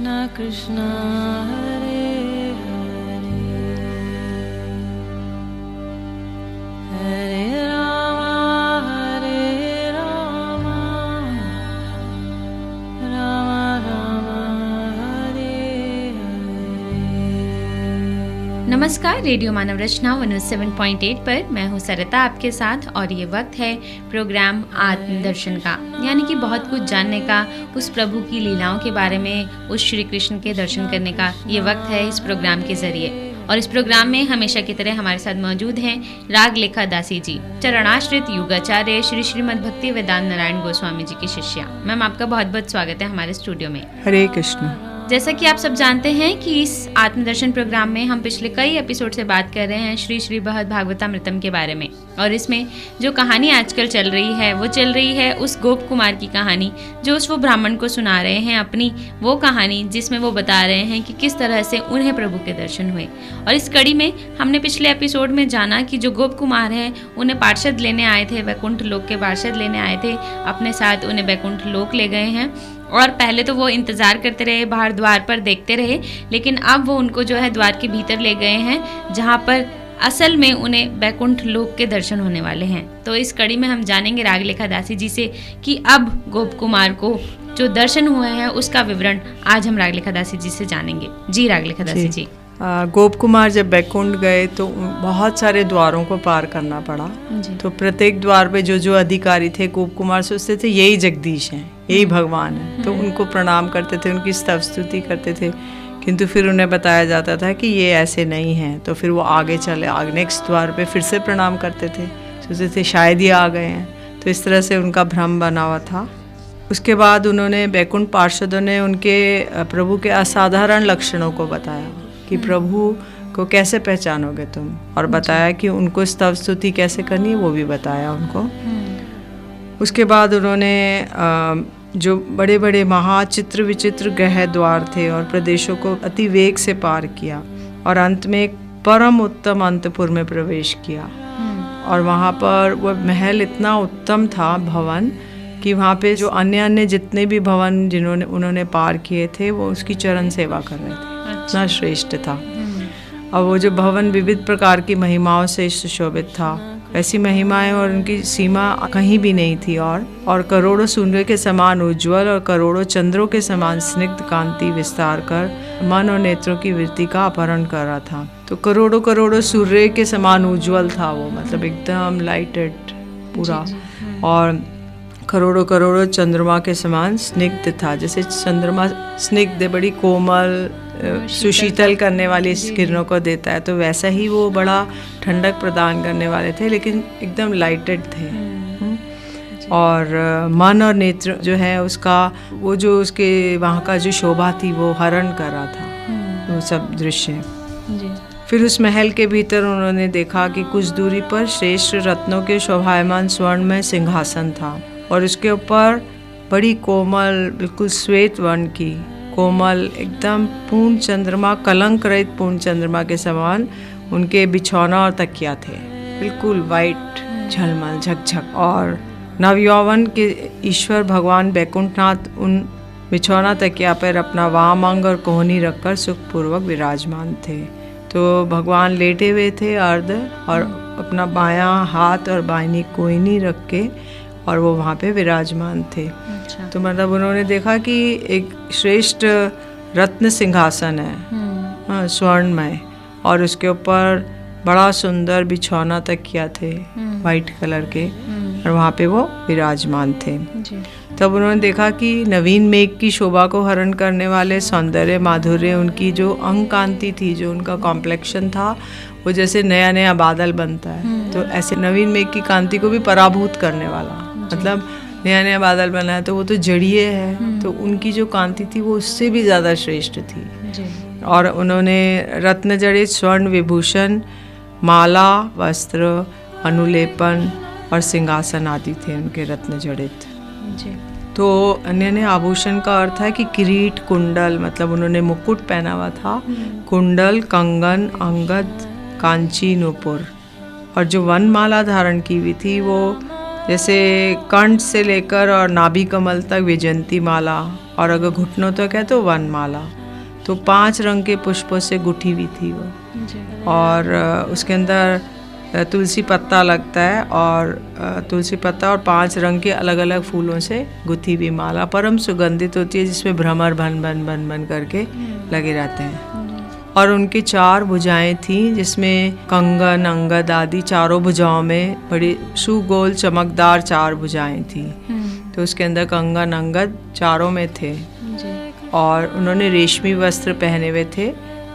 Krishna Hare Hare Hare Rama Rama Rama Hare Hare। नमस्कार, radio मानव रचना 107.8 पर मैं हूँ सरिता आपके साथ और ये वक्त है प्रोग्राम आत्मदर्शन का, यानी कि बहुत कुछ जानने का, उस प्रभु की लीलाओं के बारे में, उस श्री कृष्ण के दर्शन करने का ये वक्त है इस प्रोग्राम के जरिए। और इस प्रोग्राम में हमेशा की तरह हमारे साथ मौजूद हैं रागलेखा दासी जी, चरणाश्रित युगाचार्य श्री श्रीमद् भक्ति वेदांत नारायण गोस्वामी जी की शिष्या। मैम, आपका बहुत बहुत स्वागत है हमारे स्टूडियो में। हरे कृष्ण। जैसा कि आप सब जानते हैं कि इस आत्मदर्शन प्रोग्राम में हम पिछले कई एपिसोड से बात कर रहे हैं श्री श्री भागवतामृतम के बारे में, और इसमें जो कहानी आजकल चल रही है वो चल रही है उस गोप कुमार की कहानी, जो उस वो ब्राह्मण को सुना रहे हैं अपनी वो कहानी, जिसमें वो बता रहे हैं कि किस तरह से उन्हें प्रभु के दर्शन हुए। और इस कड़ी में हमने पिछले एपिसोड में जाना कि जो गोप कुमार है उन्हें पार्षद लेने आए थे, वैकुंठ लोक के पार्षद लेने आए थे, अपने साथ उन्हें वैकुंठ लोक ले गए हैं। और पहले तो वो इंतज़ार करते रहे, बाहर द्वार पर देखते रहे, लेकिन अब वो उनको जो है द्वार के भीतर ले गए हैं, जहाँ पर असल में उन्हें वैकुंठ लोक के दर्शन होने वाले हैं। तो इस कड़ी में हम जानेंगे रागलेखा दासी जी से कि अब गोप कुमार को जो दर्शन हुए हैं उसका विवरण आज हम रागलेखा दासी जी से जानेंगे। जी रागलेखा दासी जी। गोप कुमार जब बैकुंठ गए तो बहुत सारे द्वारों को पार करना पड़ा। तो प्रत्येक द्वार पे जो जो अधिकारी थे गोप कुमार सोचते थे यही जगदीश हैं, यही भगवान है, तो उनको प्रणाम करते थे, उनकी स्तव स्तुति करते थे। किंतु फिर उन्हें बताया जाता था कि ये ऐसे नहीं हैं, तो फिर वो आगे नेक्स्ट द्वार पे फिर से प्रणाम करते थे, सोचते थे शायद ये आ गए हैं। तो इस तरह से उनका भ्रम बना हुआ था। उसके बाद उन्होंने बैकुंठ पार्षदों ने उनके प्रभु के असाधारण लक्षणों को बताया कि प्रभु को कैसे पहचानोगे तुम, और बताया कि उनको स्तव स्तुति कैसे करनी है वो भी बताया उनको। उसके बाद उन्होंने जो बड़े बड़े महाचित्र विचित्र गृह द्वार थे और प्रदेशों को अति वेग से पार किया, और अंत में एक परम उत्तम अंतपुर में प्रवेश किया। और वहाँ पर वो महल इतना उत्तम था भवन कि वहाँ पे जो अन्य अन्य जितने भी भवन उन्होंने पार किए थे वो उसकी चरण सेवा कर रहे थे। इतना श्रेष्ठ था। और वो जो भवन विविध प्रकार की महिमाओं से सुशोभित था, ऐसी महिमाएं और उनकी सीमा कहीं भी नहीं थी। और करोड़ों सूर्य के समान उज्ज्वल और करोड़ों चंद्रों के समान स्निग्ध कांति विस्तार कर मन और नेत्रों की वृत्ति का अपहरण कर रहा था। तो करोड़ों करोड़ों सूर्य के समान उज्ज्वल था वो, मतलब एकदम लाइटेड पूरा, और करोड़ों करोड़ों चंद्रमा के समान स्निग्ध था। जैसे चंद्रमा स्निग्ध बड़ी कोमल सुशीतल करने वाली किरणों को देता है, तो वैसा ही वो बड़ा ठंडक प्रदान करने वाले थे, लेकिन एकदम लाइटेड थे। और मन और नेत्र जो है उसका वो जो उसके वहाँ का जो शोभा थी वो हरण कर रहा था वो सब दृश्य। फिर उस महल के भीतर उन्होंने देखा कि कुछ दूरी पर श्रेष्ठ रत्नों के शोभायमान स्वर्ण में सिंहासन था, और उसके ऊपर बड़ी कोमल बिल्कुल श्वेत वर्ण की कोमल एकदम पूर्ण चंद्रमा, कलंक रहित पूर्ण चंद्रमा के समान उनके बिछौना और तकिया थे, बिल्कुल वाइट झलमल झकझक। और नवयौवन के ईश्वर भगवान बैकुंठनाथ उन बिछौना तकिया पर अपना वाम अंग और कोहनी रखकर सुखपूर्वक विराजमान थे। तो भगवान लेटे हुए थे अर्ध, और अपना बायां हाथ और बाईनी कोहनी रख के और वो वहाँ पे विराजमान थे। अच्छा। तो मतलब उन्होंने देखा कि एक श्रेष्ठ रत्न सिंहासन है स्वर्णमय, और उसके ऊपर बड़ा सुंदर बिछौना तकिया थे वाइट कलर के, और वहाँ पे वो विराजमान थे। तब उन्होंने देखा कि नवीन मेघ की शोभा को हरण करने वाले सौंदर्य माधुर्य, उनकी जो अंग कांति थी, जो उनका कॉम्प्लेक्शन था, वो जैसे नया नया बादल बनता है, तो ऐसे नवीन मेघ की कांति को भी पराभूत करने वाला, मतलब नया नया बादल बना है तो वो तो जड़िए है, तो उनकी जो कांति थी वो उससे भी ज़्यादा श्रेष्ठ थी। और उन्होंने रत्न जड़ित स्वर्ण विभूषण, माला, वस्त्र, अनुलेपन और सिंहासन आदि थे उनके रत्न जड़ित। तो अन्य ने आभूषण का अर्थ है कि किरीट, कुंडल, मतलब उन्होंने मुकुट पहना हुआ था, कुंडल, कंगन, अंगद, कांची, नूपुर, और जो वनमाला धारण की हुई थी वो जैसे कंठ से लेकर और नाभि कमल तक विजयंती माला और अगर घुटनों तक है तो वनमाला। तो 5 रंग के पुष्पों से गुथी हुई थी वो, और उसके अंदर तुलसी पत्ता लगता है, और तुलसी पत्ता और 5 रंग के अलग अलग फूलों से गुथी हुई माला परम सुगंधित होती है, जिसमें भ्रमर भन भन भन भन करके लगे रहते हैं। और उनकी 4 भुजाएं थीं, जिसमें कंगन, अंगद आदि चारों भुजाओं में बड़ी सुगोल चमकदार 4 भुजाएं थीं। तो उसके अंदर कंगन, अंगद चारों में थे, और उन्होंने रेशमी वस्त्र पहने हुए थे,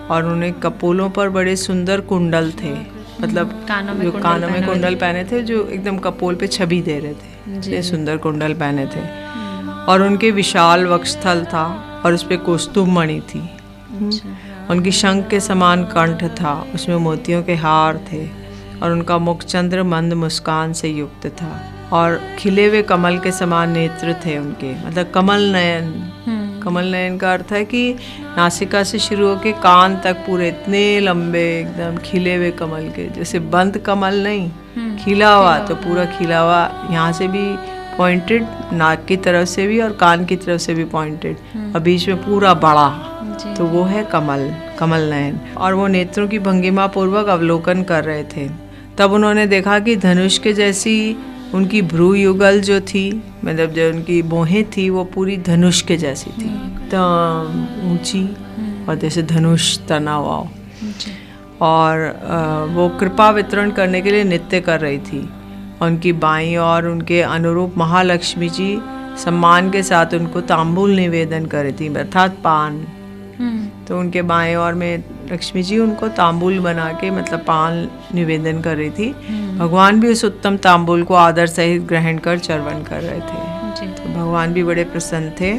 और उन्हें कपोलों पर बड़े सुंदर कुंडल थे, मतलब कानों में कुंडल पहने थे जो एकदम कपोल पे छवि दे रहे थे, इतने सुंदर कुंडल पहने थे। और उनके विशाल वक्षस्थल था, और उस पे कौस्तुभ मणि थी। उनकी शंख के समान कंठ था, उसमें मोतियों के हार थे, और उनका मुख चंद्र मंद मुस्कान से युक्त था, और खिले हुए कमल के समान नेत्र थे उनके, मतलब कमल नयन। कमल नयन का अर्थ है कि नासिका से शुरू होकर कान तक पूरे इतने लंबे एकदम खिले हुए कमल के, जैसे बंद कमल नहीं, खिला हुआ, तो पूरा खिला हुआ, यहाँ से भी पॉइंटेड, नाक की तरफ से भी और कान की तरफ से भी पॉइंटेड, और बीच में पूरा बड़ा, तो वो है कमल नयन। और वो नेत्रों की भंगिमा पूर्वक अवलोकन कर रहे थे। तब उन्होंने देखा कि धनुष के जैसी उनकी भ्रू युगल जो थी, मतलब जो उनकी भौहें थी, वो पूरी धनुष के जैसी थी, एकदम ऊंची, और जैसे धनुष तना हुआ। और वो कृपा वितरण करने के लिए नृत्य कर रही थी। उनकी बाईं और उनके अनुरूप महालक्ष्मी जी सम्मान के साथ उनको तांबूल निवेदन कर रही थी, अर्थात पान। तो उनके बाएं और में लक्ष्मी जी उनको तांबूल बना के, मतलब पान निवेदन कर रही थी। भगवान भी उस उत्तम तांबूल को आदर सहित ग्रहण कर चर्वन कर रहे थे। तो भगवान भी बड़े प्रसन्न थे।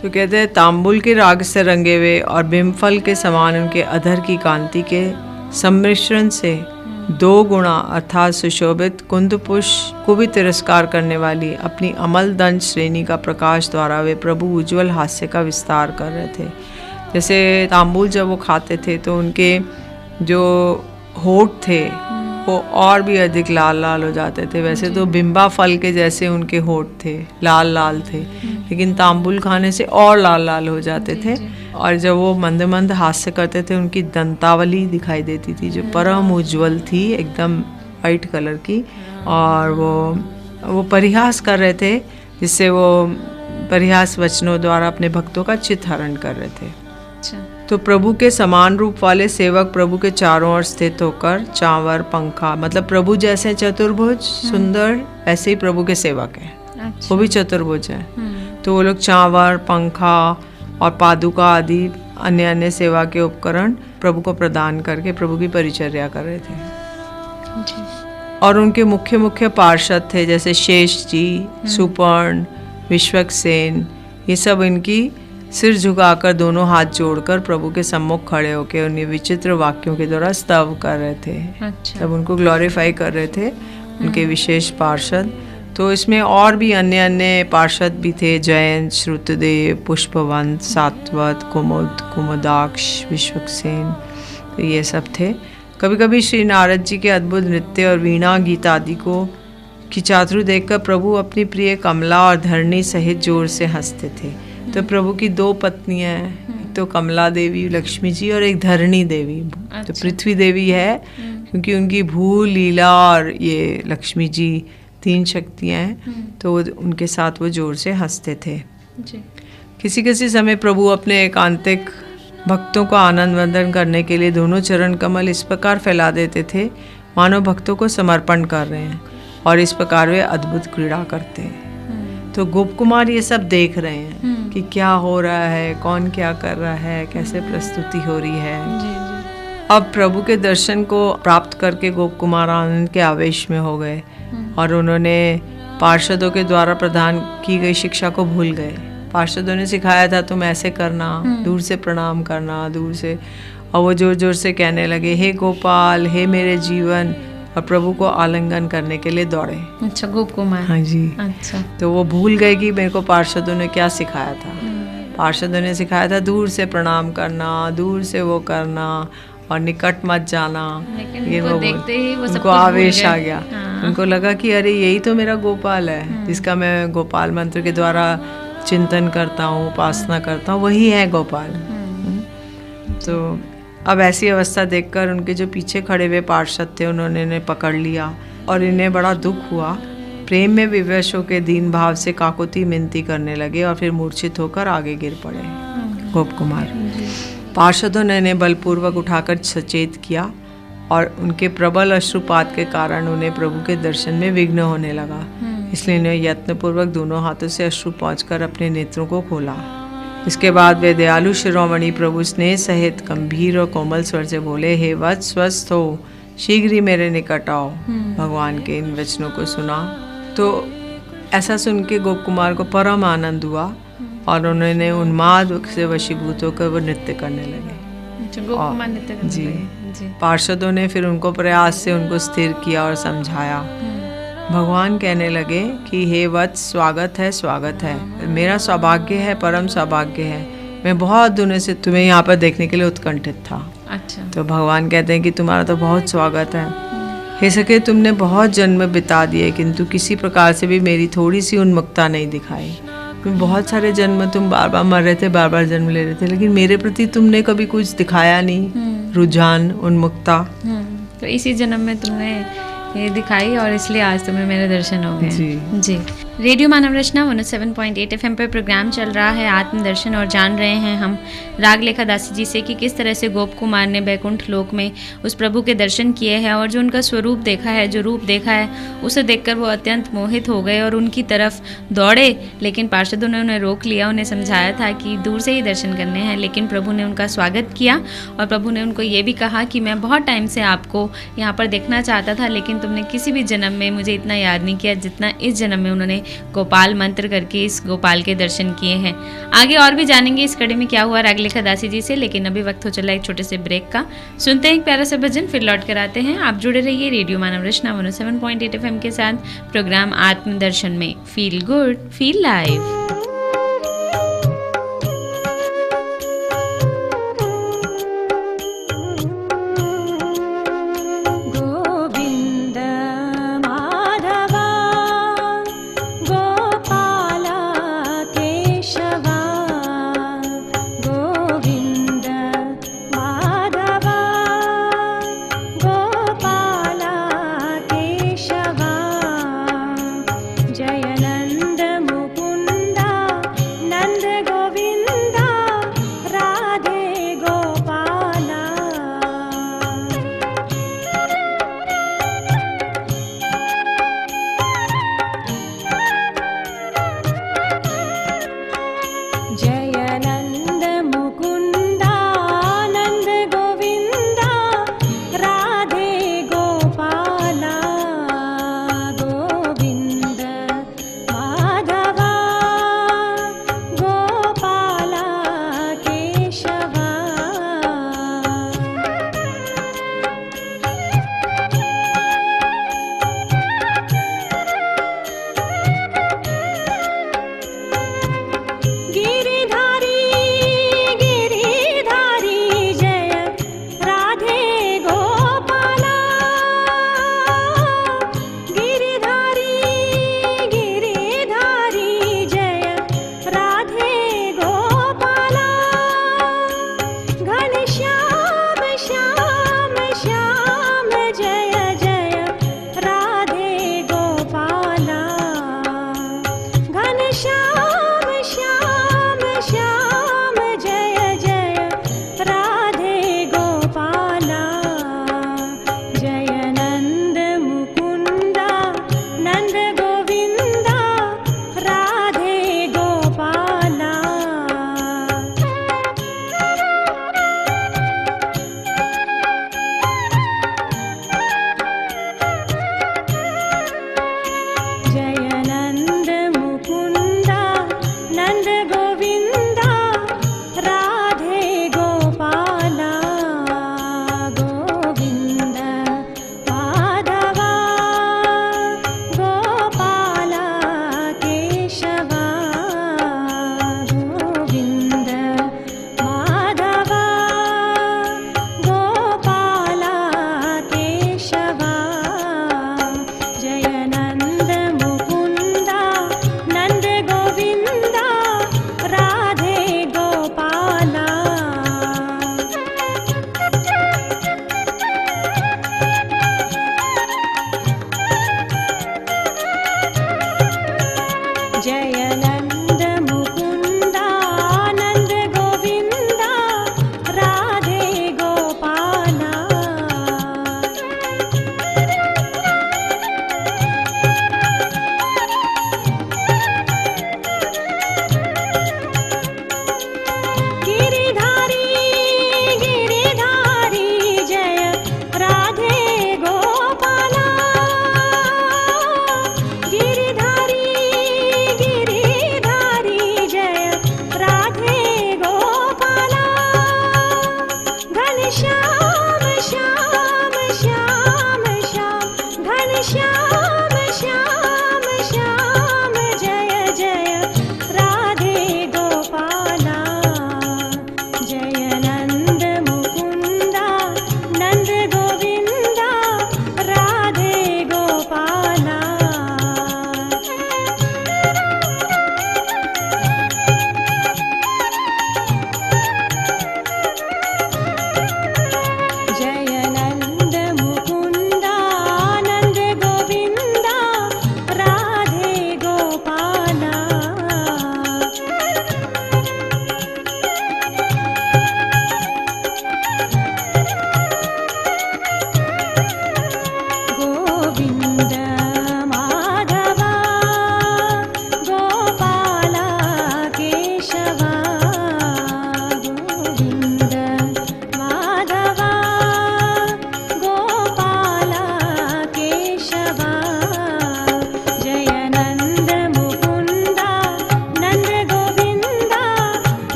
तो कहते हैं तांबूल के राग से रंगे हुए और बिम्फल के समान उनके अधर की कांति के सम्मिश्रण से 2 गुणा अर्थात सुशोभित कुंद पुष्प को भी तिरस्कार करने वाली अपनी अमल दंड श्रेणी का प्रकाश द्वारा वे प्रभु उज्ज्वल हास्य का विस्तार कर रहे थे। जैसे तांबूल जब वो खाते थे तो उनके जो होठ थे वो और भी अधिक लाल लाल हो जाते थे। वैसे तो बिम्बा फल के जैसे उनके होठ थे, लाल लाल थे, लेकिन तांबूल खाने से और लाल लाल हो जाते थे। और जब वो मंद मंद हास्य करते थे, उनकी दंतावली दिखाई देती थी जो परम उज्ज्वल थी, एकदम वाइट कलर की। और वो परिहास कर रहे थे, जिससे वो परिहास वचनों द्वारा अपने भक्तों का चित्त हरण कर रहे थे। तो प्रभु के समान रूप वाले सेवक प्रभु के चारों ओर स्थित होकर चांवर, पंखा, मतलब प्रभु जैसे चतुर्भुज सुंदर, ऐसे ही प्रभु के सेवक हैं। वो भी चतुर्भुज है। तो वो लोग चांवर, पंखा और पादुका आदि अन्य अन्य सेवा के उपकरण प्रभु को प्रदान करके प्रभु की परिचर्या कर रहे थे। और उनके मुख्य मुख्य पार्षद थे, जैसे शेष जी, सुपर्ण, विश्वक्सेन, ये सब इनकी सिर झुकाकर दोनों हाथ जोड़कर प्रभु के सम्मुख खड़े होकर उन्हें विचित्र वाक्यों के द्वारा स्तव कर रहे थे। तब उनको ग्लोरीफाई कर रहे थे उनके विशेष पार्षद। तो इसमें और भी अन्य अन्य पार्षद भी थे, जयंत, श्रुतदेव, पुष्पवंत, सात्वत, कुमुद, कुमुदाक्ष, विश्वक्सेन, तो ये सब थे। कभी कभी श्री नारद जी के अद्भुत नृत्य और वीणा गीत आदि की चातुर देखकर प्रभु अपनी प्रिय कमला और धरणी सहित जोर से हंसते थे। तो प्रभु की 2 पत्नियां हैं, एक तो कमला देवी लक्ष्मी जी और एक धरणी देवी। तो पृथ्वी देवी है क्योंकि उनकी भू, लीला और ये लक्ष्मी जी 3 शक्तियां हैं। तो उनके साथ वो जोर से हंसते थे। किसी किसी समय प्रभु अपने एकांतिक भक्तों को आनंद वर्धन करने के लिए दोनों चरण कमल इस प्रकार फैला देते थे मानो भक्तों को समर्पण कर रहे हैं, और इस प्रकार वे अद्भुत क्रीड़ा करते हैं। तो गोप कुमार ये सब देख रहे हैं कि क्या हो रहा है, कौन क्या कर रहा है, कैसे प्रस्तुति हो रही है। अब प्रभु के दर्शन को प्राप्त करके गोप कुमार आनंद के आवेश में हो गए, और उन्होंने पार्षदों के द्वारा प्रदान की गई शिक्षा को भूल गए। पार्षदों ने सिखाया था तुम ऐसे करना, दूर से प्रणाम करना, दूर से, और वो जोर जोर से कहने लगे, हे गोपाल, हे मेरे जीवन, और प्रभु को आलिंगन करने के लिए दौड़े। अच्छा, गोप कुमार। हाँ जी। अच्छा। तो वो भूल गए कि मेरे को पार्षदों ने क्या सिखाया था। पार्षदों ने सिखाया था दूर से प्रणाम करना, दूर से वो करना, और निकट मत जाना। लेकिन वो देखते ही वो उनको आवेश आ गया। उनको लगा कि अरे यही तो मेरा गोपाल है, जिसका मैं गोपाल मंत्र के द्वारा चिंतन करता हूँ, उपासना करता हूँ, वही है गोपाल। तो अब ऐसी अवस्था देखकर उनके जो पीछे खड़े हुए पार्षद थे उन्होंने इन्हें पकड़ लिया और इन्हें बड़ा दुख हुआ। प्रेम में विवश होकर दीन भाव से काकुती मिनती करने लगे और फिर मूर्छित होकर आगे गिर पड़े गोप कुमार। पार्षदों ने इन्हें बलपूर्वक उठाकर सचेत किया और उनके प्रबल अश्रुपात के कारण उन्हें प्रभु के दर्शन में विघ्न होने लगा। इसलिए इन्हें यत्नपूर्वक दोनों हाथों से अश्रु पहुँचकर अपने नेत्रों को खोला। इसके बाद वे दयालु शिरोमणि प्रभु स्नेह सहित गंभीर और कोमल स्वर से बोले, हे वत्स स्वस्थ हो, शीघ्र ही मेरे निकट आओ। भगवान के इन वचनों को सुना तो ऐसा सुन के गोप कुमार को परम आनंद हुआ और उन्होंने उन्माद से वशीभूत होकर वो नृत्य करने लगे। गोप कुमार नृत्य करने लगे। जी। पार्षदों ने फिर उनको प्रयास से उनको स्थिर किया और समझाया। भगवान कहने लगे कि हे वत्स स्वागत है, स्वागत है, मेरा सौभाग्य है, परम सौभाग्य है, मैं बहुत दिनों से तुम्हें यहाँ पर देखने के लिए उत्कंठित था। अच्छा। तो भगवान कहते हैं कि तुम्हारा तो बहुत स्वागत है। हे सके, तुमने बहुत जन्म बिता दिए किंतु किसी प्रकार से भी मेरी थोड़ी सी उन्मुखता नहीं दिखाई। बहुत सारे जन्म तुम बार बार मर रहे थे, बार बार जन्म ले रहे थे, लेकिन मेरे प्रति तुमने कभी कुछ दिखाया नहीं, रुझान, उन्मुखता। तो इसी जन्म में तुमने ये दिखाई और इसलिए आज तुम्हें मेरे दर्शन हो गए। जी। रेडियो मानव रचना 107.8 FM पर प्रोग्राम चल रहा है आत्मदर्शन और जान रहे हैं हम राग लेखा दासी जी से कि किस तरह से गोप कुमार ने बैकुंठ लोक में उस प्रभु के दर्शन किए हैं और जो उनका स्वरूप देखा है, जो रूप देखा है, उसे देखकर वो अत्यंत मोहित हो गए और उनकी तरफ दौड़े। लेकिन पार्षदों ने उन्हें रोक लिया, उन्हें समझाया था कि दूर से ही दर्शन करने हैं। लेकिन प्रभु ने उनका स्वागत किया और प्रभु ने उनको ये भी कहा कि मैं बहुत टाइम से आपको यहाँ पर देखना चाहता था, लेकिन तुमने किसी भी जन्म में मुझे इतना याद नहीं किया जितना इस जन्म में उन्होंने गोपाल मंत्र करके इस गोपाल के दर्शन किए हैं। आगे और भी जानेंगे इस कड़ी में क्या हुआ रागलेखा दासी जी से, लेकिन अभी वक्त हो चला एक छोटे से ब्रेक का। सुनते हैं एक प्यारा सा भजन, फिर लौट कर आते हैं। आप जुड़े रहिए रेडियो मानव रचना 107.8 FM के साथ प्रोग्राम आत्मदर्शन में। Feel good, feel live. जय नंद Mukunda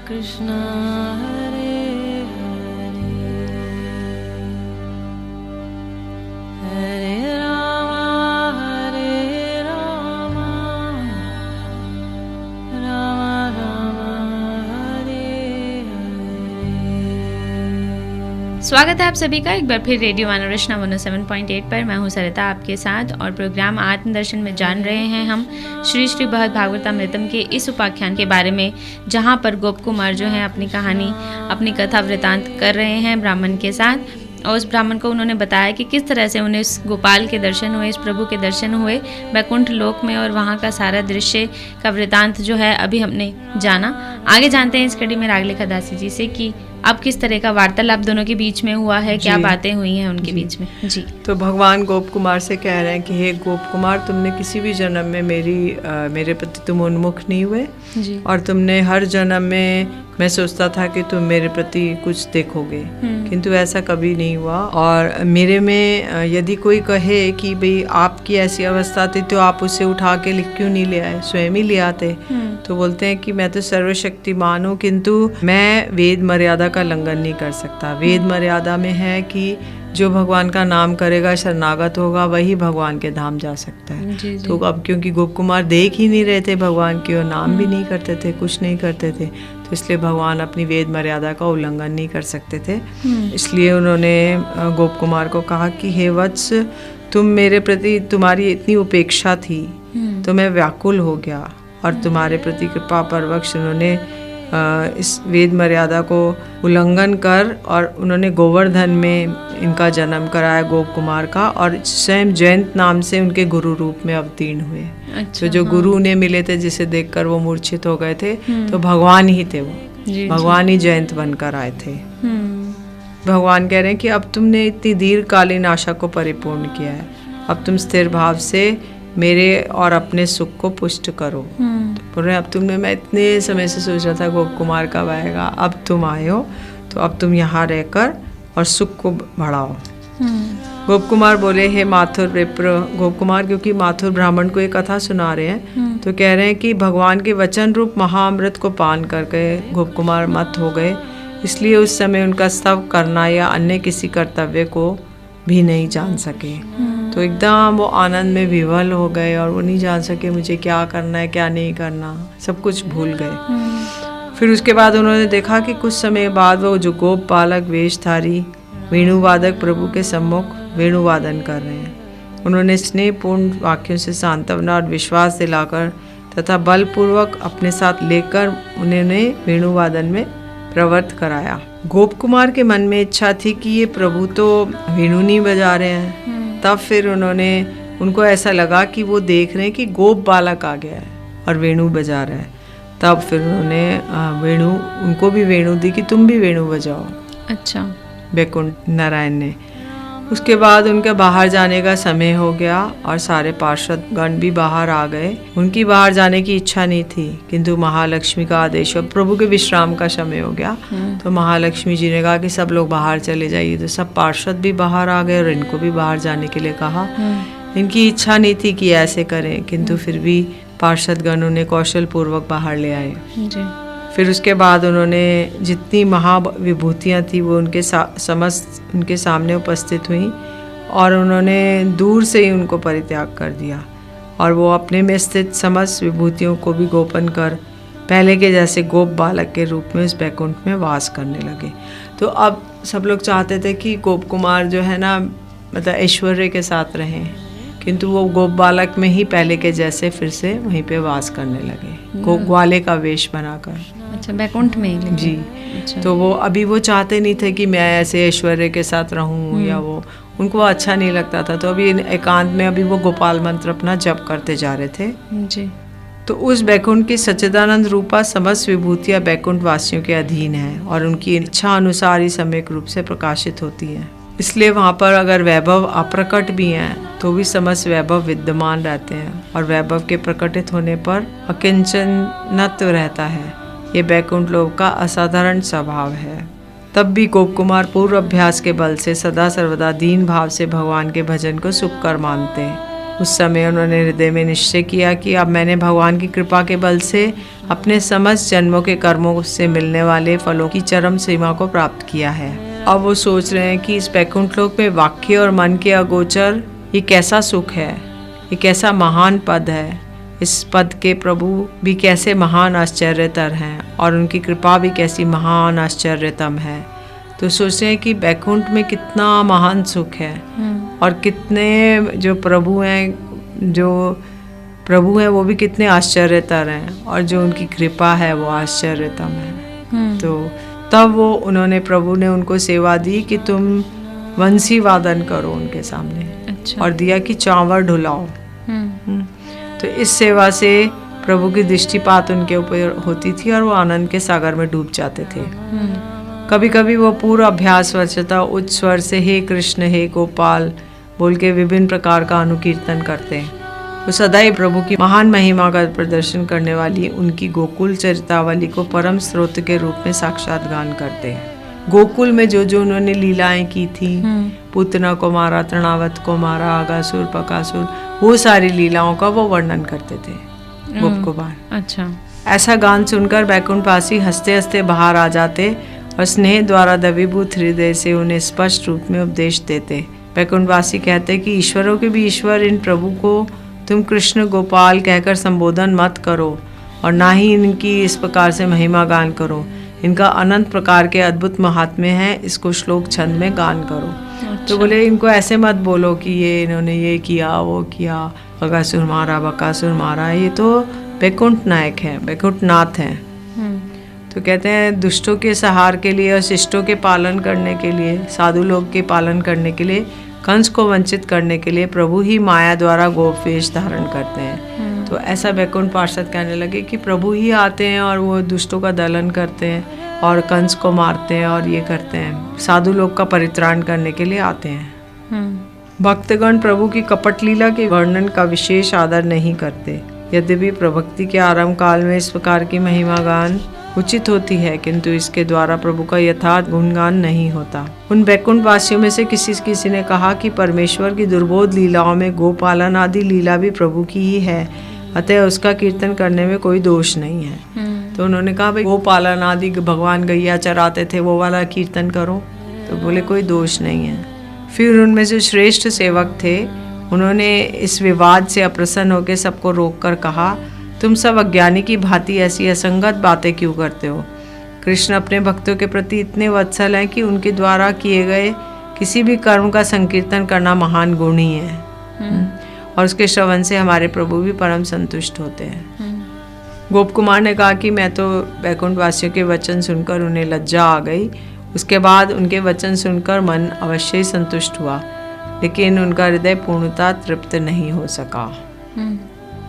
Krishna Hare Hare Hare Rama Rama Rama Hare Hare। स्वागत है आप सभी का एक बार फिर रेडियो मानवरचना 107.8 पर। मैं हूं सरिता आपके साथ और प्रोग्राम आत्मदर्शन में जान रहे हैं हम श्री श्री बृहद भागवतामृतम के इस उपाख्यान के बारे में, जहां पर गोप कुमार जो हैं अपनी कहानी, अपनी कथा वृतांत कर रहे हैं ब्राह्मण के साथ। और उस ब्राह्मण को उन्होंने बताया कि किस तरह से उन्हें इस गोपाल के दर्शन हुए, इस प्रभु के दर्शन हुए वैकुंठ लोक में, और वहाँ का सारा दृश्य का वृतांत जो है अभी हमने जाना। आगे जानते हैं इस कड़ी में रागलेखा दासी जी से कि अब किस तरह का वार्तालाप दोनों के बीच में हुआ है, क्या बातें हुई हैं उनके बीच में। जी, तो भगवान गोप कुमार से कह रहे हैं कि हे गोप कुमार, तुमने किसी भी जन्म में मेरे प्रति तुम उन्मुख नहीं हुए जी, और तुमने हर जन्म में मैं सोचता था कि तुम मेरे प्रति कुछ देखोगे, किंतु ऐसा कभी नहीं हुआ। और मेरे में यदि कोई कहे कि भाई आपकी ऐसी अवस्था थी तो आप उसे उठा के लिख क्यों नहीं ले आए, स्वयं ही ले आते, तो बोलते हैं कि मैं तो सर्वशक्तिमान हूँ, किंतु मैं वेद मर्यादा का उल्लंघन नहीं कर सकता। वेद मर्यादा में है कि जो भगवान का नाम करेगा, शरणागत होगा, वही भगवान के धाम जा सकता है। जी, जी। तो अब क्योंकि गोप कुमार देख ही नहीं रहे थे भगवान की और नाम भी नहीं करते थे, कुछ नहीं करते थे, तो इसलिए भगवान अपनी वेद मर्यादा का उल्लंघन नहीं कर सकते थे। इसलिए उन्होंने गोप कुमार को कहा कि हे वत्स, तुम मेरे प्रति, तुम्हारी इतनी उपेक्षा थी तो मैं व्याकुल हो गया और तुम्हारे प्रति कृपा परवश उन्होंने इस वेद मर्यादा को उल्लंघन कर और उन्होंने गोवर्धन में इनका जन्म कराया गोप कुमार का, और स्वयं जयंत नाम से उनके गुरु रूप में अवतीर्ण हुए। अच्छा, तो जो गुरु उन्हें मिले थे, जिसे देखकर वो मूर्छित हो गए थे, तो भगवान ही थे वो, जी, भगवान ही जयंत बनकर आए थे। भगवान कह रहे हैं कि अब तुमने इतनी दीर्घकालीन आशा को परिपूर्ण किया है, अब तुम स्थिर भाव से मेरे और अपने सुख को पुष्ट करो। तो बोल रहे अब तुमने, मैं इतने समय से सोच रहा था गोप कुमार कब आएगा, अब तुम आए हो, तो अब तुम यहाँ रहकर और सुख को बढ़ाओ। गोप कुमार बोले हे माथुर विप्र, गोप कुमार क्योंकि माथुर ब्राह्मण को ये कथा सुना रहे हैं, तो कह रहे हैं कि भगवान के वचन रूप महाअमृत को पान करके गोप कुमार मत हो गए, इसलिए उस समय उनका स्तव करना या अन्य किसी कर्तव्य को भी नहीं जान सके। तो एकदम वो आनंद में विवल हो गए और वो नहीं जान सके मुझे क्या करना है क्या नहीं करना, सब कुछ भूल गए। फिर उसके बाद उन्होंने देखा कि कुछ समय बाद वो जो गोप बालक वेशधारी वेणुवादक प्रभु के सम्मुख वेणुवादन कर रहे हैं। उन्होंने स्नेहपूर्ण वाक्यों से सांत्वना और विश्वास दिलाकर तथा बलपूर्वक अपने साथ लेकर उन्होंने वेणुवादन में प्रवृत्त कराया। गोप कुमार के मन में इच्छा थी कि ये प्रभु तो वेणु नहीं बजा रहे हैं। तब फिर उनको ऐसा लगा कि वो देख रहे हैं कि गोप बालक आ गया है और वेणु बजा रहा है। तब फिर उन्होंने उनको भी वेणु दी कि तुम भी वेणु बजाओ। अच्छा, वैकुंठ नारायण ने। उसके बाद उनके बाहर जाने का समय हो गया और सारे पार्षद गण भी बाहर आ गए। उनकी बाहर जाने की इच्छा नहीं थी, किंतु महालक्ष्मी का आदेश और प्रभु के विश्राम का समय हो गया, तो महालक्ष्मी जी ने कहा कि सब लोग बाहर चले जाइए। तो सब पार्षद भी बाहर आ गए और इनको भी बाहर जाने के लिए कहा। इनकी इच्छा नहीं थी कि ऐसे करें, किंतु फिर भी पार्षद गण उन्हें कौशल पूर्वक बाहर ले आए। फिर उसके बाद उन्होंने जितनी महाविभूतियाँ थी वो समस्त उनके सामने उपस्थित हुई और उन्होंने दूर से ही उनको परित्याग कर दिया और वो अपने में स्थित समस्त विभूतियों को भी गोपन कर पहले के जैसे गोप बालक के रूप में उस वैकुंठ में वास करने लगे। तो अब सब लोग चाहते थे कि गोप कुमार जो है ना, मतलब ऐश्वर्य के साथ रहें, किंतु वो गोप बालक में ही पहले के जैसे फिर से वहीं पे वास करने लगे, ग्वाले का वेश बनाकर। अच्छा, वैकुंठ में ही जी। अच्छा। तो वो अभी वो चाहते नहीं थे कि मैं ऐसे ऐश्वर्य के साथ रहूं या वो, उनको अच्छा नहीं लगता था। तो अभी एकांत में अभी वो गोपाल मंत्र अपना जप करते जा रहे थे। जी। तो उस वैकुंठ की सच्चिदानंद रूपा समस्त विभूतियाँ वैकुंठ वासियों के अधीन है और उनकी इच्छा अनुसार ही सम्यक रूप से प्रकाशित होती है। इसलिए वहाँ पर अगर वैभव अप्रकट भी हैं तो भी समस्त वैभव विद्यमान रहते हैं और वैभव के प्रकटित होने पर अकिंचनत्व रहता है। ये वैकुंठ लोक का असाधारण स्वभाव है। तब भी गोप कुमार पूर्व अभ्यास के बल से सदा सर्वदा दीन भाव से भगवान के भजन को सुखकर मानते हैं। उस समय उन्होंने हृदय में निश्चय किया कि अब मैंने भगवान की कृपा के बल से अपने समस्त जन्मों के कर्मों से मिलने वाले फलों की चरम सीमा को प्राप्त किया है। अब वो सोच रहे हैं कि इस वैकुंठ लोक में वाक्य और मन के अगोचर ये कैसा सुख है, ये कैसा महान पद है, इस पद के प्रभु भी कैसे महान आश्चर्यतर हैं और उनकी कृपा भी कैसी महान आश्चर्यतम है। तो सोचते हैं कि वैकुंठ में कितना महान सुख है और कितने जो प्रभु हैं वो भी कितने आश्चर्यतर हैं और जो उनकी कृपा है वो आश्चर्यतम है। तो तब उन्होंने प्रभु ने उनको सेवा दी कि तुम वंशी वादन करो उनके सामने। अच्छा। और दिया कि चावल ढुलाओ। तो इस सेवा से प्रभु की दृष्टिपात उनके ऊपर होती थी और वो आनंद के सागर में डूब जाते थे। कभी कभी वो पूरा अभ्यास वर्षता उच्च स्वर से हे कृष्ण हे गोपाल बोल के विभिन्न प्रकार का अनुकीर्तन करते हैं। वो सदैव प्रभु की महान महिमा का प्रदर्शन करने वाली उनकी गोकुल चरितावली को परम स्रोत के रूप में साक्षात गान करते हैं। गोकुल में जो जो उन्होंने लीलाएं की थी, पूतना को मारा, तृणावत को मारा, आगासुर, बकासुर, वो सारी लीलाओं का वो वर्णन करते थे गोप कुमार। अच्छा। ऐसा गान सुनकर वैकुंठवासी हंसते हंसते बाहर आ जाते और स्नेह द्वारा दवीभूत हृदय से उन्हें स्पष्ट रूप में उपदेश देते। वैकुंठवासी कहते कि ईश्वरों के भी ईश्वर इन प्रभु को तुम कृष्ण गोपाल कहकर संबोधन मत करो और ना ही इनकी इस प्रकार से महिमा गान करो। इनका अनंत प्रकार के अद्भुत महात्म्य हैं, इसको श्लोक छंद में गान करो। अच्छा। तो बोले इनको ऐसे मत बोलो कि ये इन्होंने ये किया वो किया, अगासुर मारा, बकासुर मारा। ये तो वैकुंठ नायक हैं, वैकुंठ नाथ हैं। तो कहते हैं दुष्टों के सहार के लिए और शिष्टों के पालन करने के लिए, साधु लोग के पालन करने के लिए, कंस को वंचित करने के लिए प्रभु ही माया द्वारा गोप वेश धारण करते हैं। तो ऐसा वैकुंठ पार्षद कहने लगे कि प्रभु ही आते हैं और वो दुष्टों का दलन करते हैं और कंस को मारते हैं और ये करते हैं, साधु लोग का परित्राण करने के लिए आते हैं। भक्तगण प्रभु की कपट लीला के वर्णन का विशेष आदर नहीं करते। यद्यपि प्रभक्ति के आरंभ काल में इस प्रकार की महिमा गान उचित होती है, किंतु इसके द्वारा प्रभु का यथार्थ गुणगान नहीं होता। उन वैकुंठ वासियों में से किसी ने कहा कि परमेश्वर की दुर्बोध लीलाओं में गोपालन आदि लीला भी प्रभु की ही है, अतः उसका कीर्तन करने में कोई दोष नहीं है। तो उन्होंने कहा भाई गोपालन आदि भगवान गैया चराते थे वो वाला कीर्तन करो। तो बोले कोई दोष नहीं है। फिर उनमें जो श्रेष्ठ सेवक थे उन्होंने इस विवाद से अप्रसन्न होकर सबको रोक कर कहा, तुम सब अज्ञानी की भांति ऐसी असंगत बातें क्यों करते हो? कृष्ण अपने भक्तों के प्रति इतने वत्सल हैं कि उनके द्वारा किए गए किसी भी कर्म का संकीर्तन करना महान गुण ही है और उसके श्रवण से हमारे प्रभु भी परम संतुष्ट होते हैं। गोप कुमार ने कहा कि मैं तो वैकुंठ वासियों के वचन सुनकर उन्हें लज्जा आ गई। उसके बाद उनके वचन सुनकर मन अवश्य ही संतुष्ट हुआ, लेकिन उनका हृदय पूर्णतः तृप्त नहीं हो सका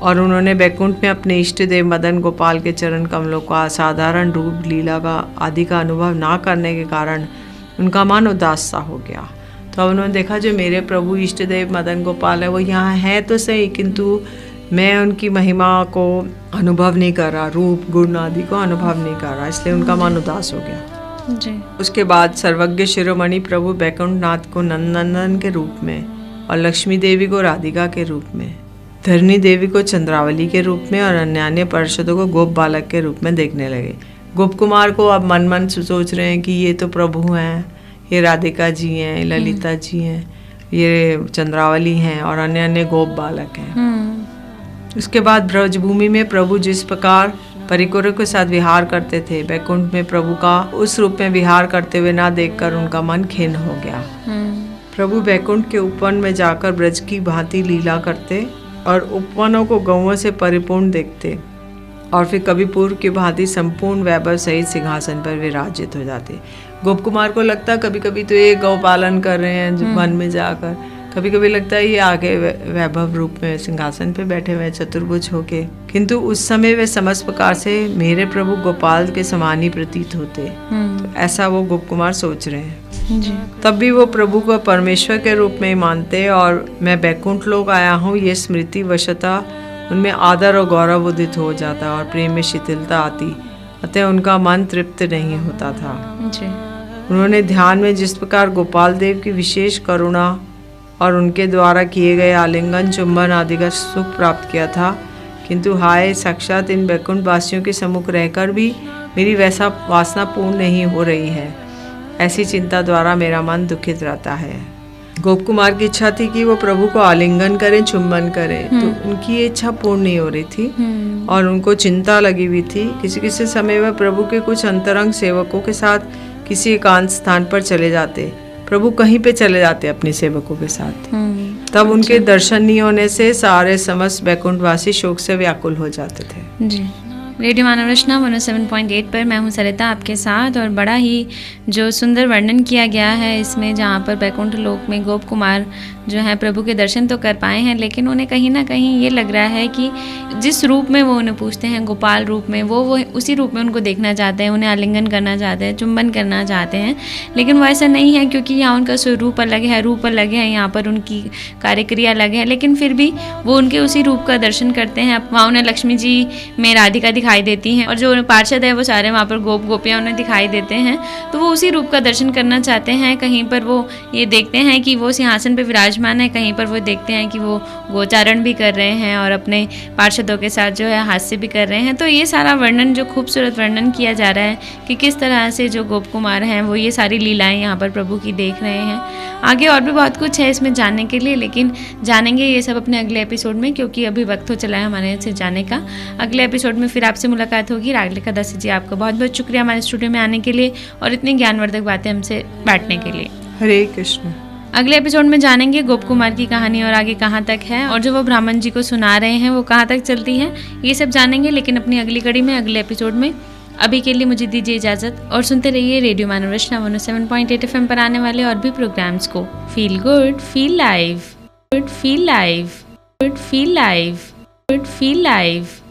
और उन्होंने वैकुंठ में अपने इष्ट देव मदन गोपाल के चरण कमलों का असाधारण रूप लीला का आदि का अनुभव ना करने के कारण उनका मन उदास सा हो गया। तो अब उन्होंने देखा जो मेरे प्रभु इष्ट देव मदन गोपाल है वो यहाँ है तो सही, किंतु मैं उनकी महिमा को अनुभव नहीं कर रहा, रूप गुण आदि को अनुभव नहीं कर रहा, इसलिए उनका मन उदास हो गया जी। उसके बाद सर्वज्ञ शिरोमणि प्रभु वैकुंठ नाथ को नंदनंदन के रूप में और लक्ष्मी देवी को राधिका के रूप में, धरणी देवी को चंद्रावली के रूप में और अन्य पार्षदों को गोप बालक के रूप में देखने लगे। गोप कुमार को अब मन मन सोच रहे हैं कि ये तो प्रभु हैं, ये राधिका जी हैं, ललिता जी हैं, ये चंद्रावली हैं और अन्य गोप बालक हैं। उसके बाद ब्रजभूमि में प्रभु जिस प्रकार परिकोरों के साथ विहार करते थे, वैकुंठ में प्रभु का उस रूप में विहार करते हुए ना देखकर उनका मन खिन्न हो गया। प्रभु वैकुंठ के उपवन में जाकर ब्रज की भांति लीला करते और उपवनों को गौओं से परिपूर्ण देखते और फिर कभी पूर्व की भांति संपूर्ण वैभव सहित सिंहासन पर विराजित हो जाते। गोप कुमार को लगता कभी कभी तो ये गौ पालन कर रहे हैं वन में जाकर, कभी कभी लगता है ये आगे वैभव रूप में सिंहासन पे बैठे हुए चतुर्भुज होके, किंतु उस समय वे समस्त प्रकार से मेरे प्रभु गोपाल के समान ही प्रतीत होते। तो ऐसा वो गोप कुमार सोच रहे हैं जी। तब भी वो प्रभु को परमेश्वर के रूप में मानते और मैं वैकुंठ लोक आया हूँ ये स्मृति वशता उनमें आदर और गौरव उदित हो जाता और प्रेम में शिथिलता आती, अतः उनका मन तृप्त नहीं होता था जी। उन्होंने ध्यान में जिस प्रकार गोपाल देव की विशेष करुणा और उनके द्वारा किए गए आलिंगन चुंबन आदि का सुख प्राप्त किया था, किंतु हाय साक्षात इन बैकुंठ वासियों के सम्मुख रहकर भी मेरी वैसा वासना पूर्ण नहीं हो रही है। ऐसी चिंता द्वारा मेरा मन दुखित रहता है। गोप कुमार की इच्छा थी कि वो प्रभु को आलिंगन करें, चुंबन करें, तो उनकी ये इच्छा पूर्ण नहीं हो रही थी और उनको चिंता लगी हुई थी। किसी किसी समय वह प्रभु के कुछ अंतरंग सेवकों के साथ किसी एकांत स्थान पर चले जाते, प्रभु कहीं पे चले जाते अपने सेवकों के साथ। तब उनके दर्शन नहीं होने से सारे समस्त बैकुंठवासी शोक से व्याकुल हो जाते थे। जी, रेडियो मानव रचना 107.8 पर मैं हूं सरिता आपके साथ, और बड़ा ही जो सुंदर वर्णन किया गया है इसमें, जहां पर बैकुंठ लोक में गोप कुमार जो है प्रभु के दर्शन तो कर पाए हैं, लेकिन उन्हें कहीं ना कहीं ये लग रहा है कि जिस रूप में वो उन्हें पूछते हैं, गोपाल रूप में, वो उसी रूप में उनको देखना चाहते हैं, उन्हें आलिंगन करना चाहते हैं, चुंबन करना चाहते हैं, लेकिन वो ऐसा नहीं है, क्योंकि यहाँ उनका स्वरूप अलग है, रूप अलग है, यहाँ पर उनकी कार्यक्रिया अलग है, लेकिन फिर भी वो उनके उसी रूप का दर्शन करते हैं। वहाँ उन्हें लक्ष्मी जी में राधिका दिखाई देती हैं, और जो पार्षद है वो सारे वहाँ पर गोप गोपियाँ उन्हें दिखाई देते हैं, तो वो उसी रूप का दर्शन करना चाहते हैं। कहीं पर वो ये देखते हैं कि वो सिंहासन पर विराजमान है, कहीं पर वो देखते हैं कि वो गोचारण भी कर रहे हैं और अपने पार्षदों के साथ जो है हास्य भी कर रहे हैं। तो ये सारा वर्णन, जो खूबसूरत वर्णन किया जा रहा है कि किस तरह से जो गोप कुमार हैं वो ये सारी लीलाएं यहाँ पर प्रभु की देख रहे हैं। आगे और भी बहुत कुछ है इसमें जानने के लिए, लेकिन जानेंगे ये सब अपने अगले एपिसोड में, क्योंकि अभी वक्त हो चला है हमारे से जाने का। अगले एपिसोड में फिर आपसे मुलाकात होगी। रागलिका दासी जी, आपका बहुत बहुत शुक्रिया हमारे स्टूडियो में आने के लिए और इतनी ज्ञानवर्धक बातें हमसे बांटने के लिए। हरे कृष्ण। अगले एपिसोड में जानेंगे गोप कुमार की कहानी और आगे कहाँ तक है, और जो वो ब्राह्मण जी को सुना रहे हैं वो कहाँ तक चलती है, ये सब जानेंगे, लेकिन अपनी अगली कड़ी में, अगले एपिसोड में। अभी के लिए मुझे दीजिए इजाज़त और सुनते रहिए रेडियो मानव रचना 107.8 FM पर आने वाले और भी प्रोग्राम्स को। Feel good, feel live, good feel live, good feel live, good feel live.